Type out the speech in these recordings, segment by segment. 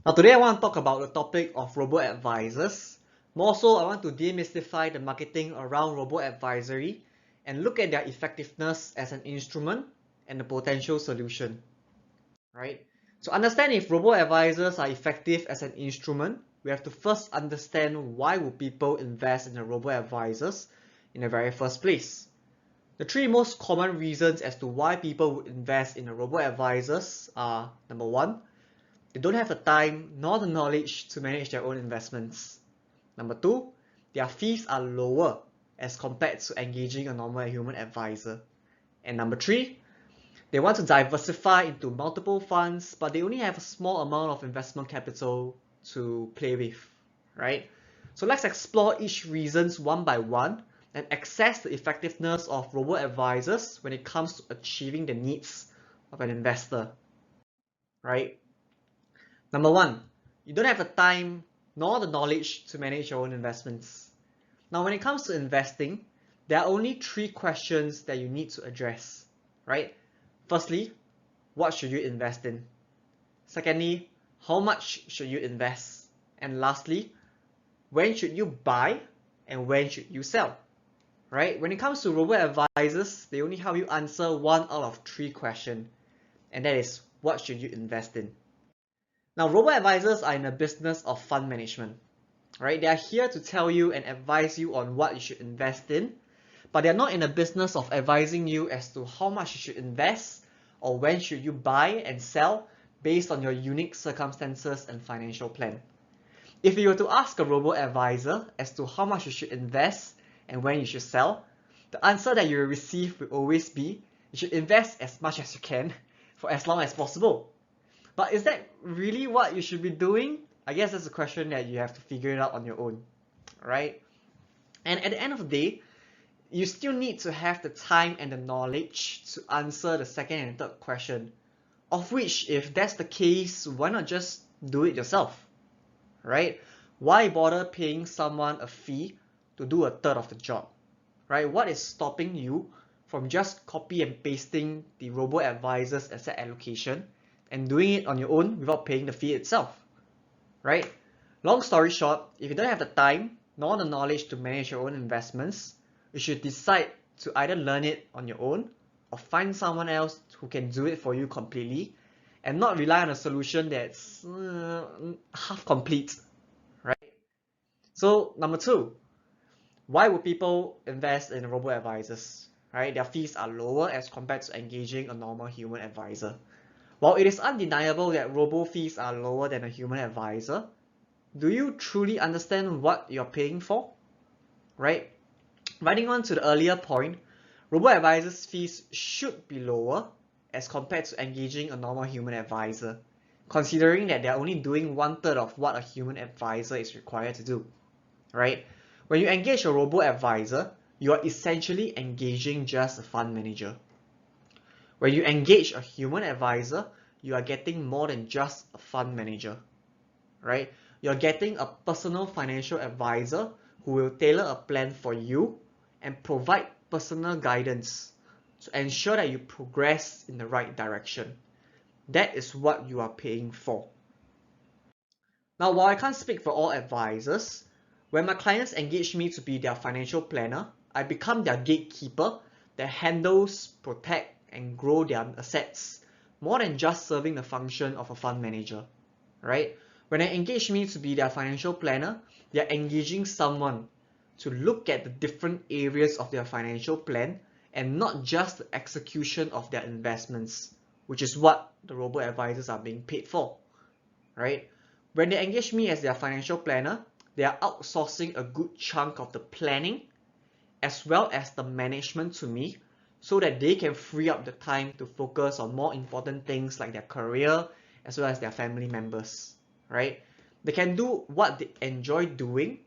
Now today I want to talk about the topic of robo-advisors. More so, I want to demystify the marketing around robo-advisory and look at their effectiveness as an instrument and a potential solution. Right? To understand if robo-advisors are effective as an instrument, we have to first understand why would people invest in the robo-advisors in the very first place. The three most common reasons as to why people would invest in the robo-advisors are: number one, they don't have the time nor the knowledge to manage their own investments. Number two, their fees are lower as compared to engaging a normal human advisor. And number three, they want to diversify into multiple funds, but they only have a small amount of investment capital to play with, right? So let's explore each reasons one by one and assess the effectiveness of robo-advisors when it comes to achieving the needs of an investor, right? Number one, you don't have the time nor the knowledge to manage your own investments. Now, when it comes to investing, there are only three questions that you need to address, right? Firstly, what should you invest in? Secondly, how much should you invest? And lastly, when should you buy and when should you sell? Right? When it comes to robo-advisors, they only help you answer one out of three questions, and that is, what should you invest in? Now, robo-advisors are in the business of fund management, right? They are here to tell you and advise you on what you should invest in, but they're not in the business of advising you as to how much you should invest or when should you buy and sell based on your unique circumstances and financial plan. If you were to ask a robo-advisor as to how much you should invest and when you should sell, the answer that you will receive will always be, you should invest as much as you can for as long as possible. But is that really what you should be doing? I guess that's a question that you have to figure it out on your own, right? And at the end of the day, you still need to have the time and the knowledge to answer the second and third question, of which, if that's the case, why not just do it yourself, right? Why bother paying someone a fee to do a third of the job, right? What is stopping you from just copy and pasting the robo-advisor's asset allocation and doing it on your own without paying the fee itself, right? Long story short, if you don't have the time nor the knowledge to manage your own investments, you should decide to either learn it on your own or find someone else who can do it for you completely and not rely on a solution that's half complete, right? So number two, why would people invest in robo-advisors, right? Their fees are lower as compared to engaging a normal human advisor. While it is undeniable that robo fees are lower than a human advisor, do you truly understand what you're paying for? Right? Riding on to the earlier point, robo-advisors fees should be lower as compared to engaging a normal human advisor, considering that they're only doing 1/3 of what a human advisor is required to do. Right? When you engage a robo-advisor, you are essentially engaging just a fund manager. When you engage a human advisor, you are getting more than just a fund manager, right? You're getting a personal financial advisor who will tailor a plan for you and provide personal guidance to ensure that you progress in the right direction. That is what you are paying for. Now, while I can't speak for all advisors, when my clients engage me to be their financial planner, I become their gatekeeper that handles, protect, and grow their assets more than just serving the function of a fund manager, right? When they engage me to be their financial planner, they're engaging someone to look at the different areas of their financial plan and not just the execution of their investments, which is what the robo-advisors are being paid for, right? When they engage me as their financial planner, they are outsourcing a good chunk of the planning as well as the management to me so that they can free up the time to focus on more important things like their career as well as their family members, right? They can do what they enjoy doing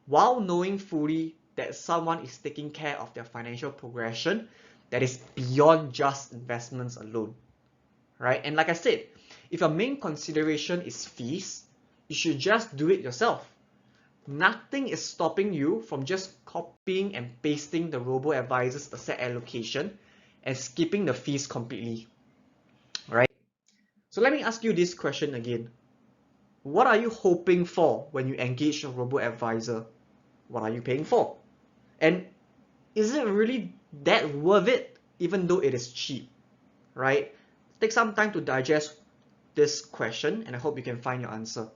while knowing fully that someone is taking care of their financial progression that is beyond just investments alone, right? And like I said, if your main consideration is fees, you should just do it yourself. Nothing is stopping you from just copying and pasting the robo-advisor's asset allocation and skipping the fees completely, right? So let me ask you this question again. what are you hoping for when you engage a robo-advisor? What are you paying for? And is it really that worth it, even though it is cheap, right? Take some time to digest this question, and I hope you can find your answer.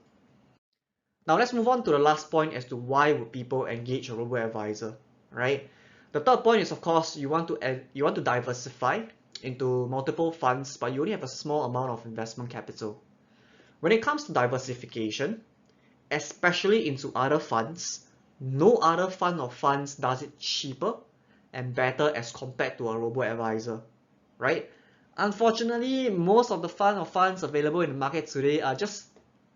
Now let's move on to the last point as to why would people engage a robo-advisor, right? The third point is, of course, you want to diversify into multiple funds, but you only have a small amount of investment capital. When it comes to diversification, especially into other funds, no other fund or funds does it cheaper and better as compared to a robo-advisor, right? Unfortunately, most of the fund or funds available in the market today are just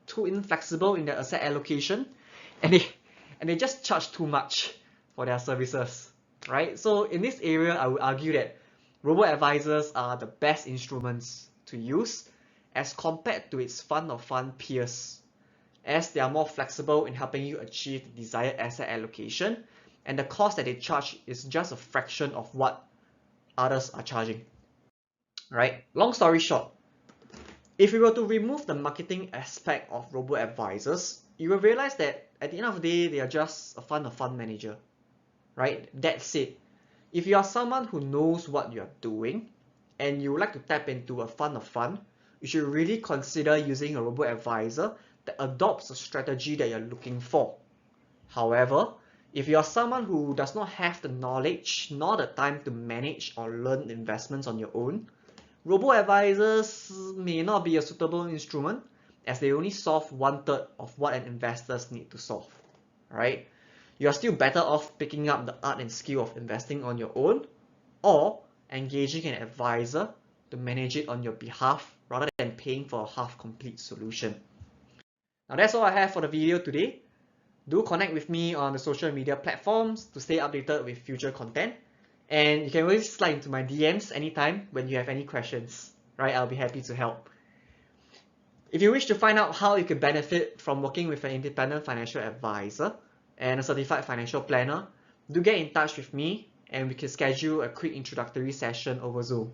too inflexible in their asset allocation, and they just charge too much for their services, right? So in this area, I would argue that robo-advisors are the best instruments to use as compared to its fund or fund peers, as they are more flexible in helping you achieve the desired asset allocation, and the cost that they charge is just a fraction of what others are charging, right? Long story short, if we were to remove the marketing aspect of robo-advisors, you will realize that at the end of the day, they are just a fund manager, right? That's it. If you are someone who knows what you are doing and you would like to tap into a fund, you should really consider using a robo-advisor that adopts the strategy that you're looking for. However, if you are someone who does not have the knowledge nor the time to manage or learn investments on your own, robo-advisors may not be a suitable instrument as they only solve 1/3 of what an investor needs to solve, right? You are still better off picking up the art and skill of investing on your own or engaging an advisor to manage it on your behalf rather than paying for a half-complete solution. Now that's all I have for the video today. Do connect with me on the social media platforms to stay updated with future content. And you can always slide into my DMs anytime when you have any questions, right? I'll be happy to help. If you wish to find out how you can benefit from working with an independent financial advisor and a certified financial planner, do get in touch with me and we can schedule a quick introductory session over Zoom.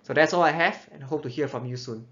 So that's all I have, and I hope to hear from you soon.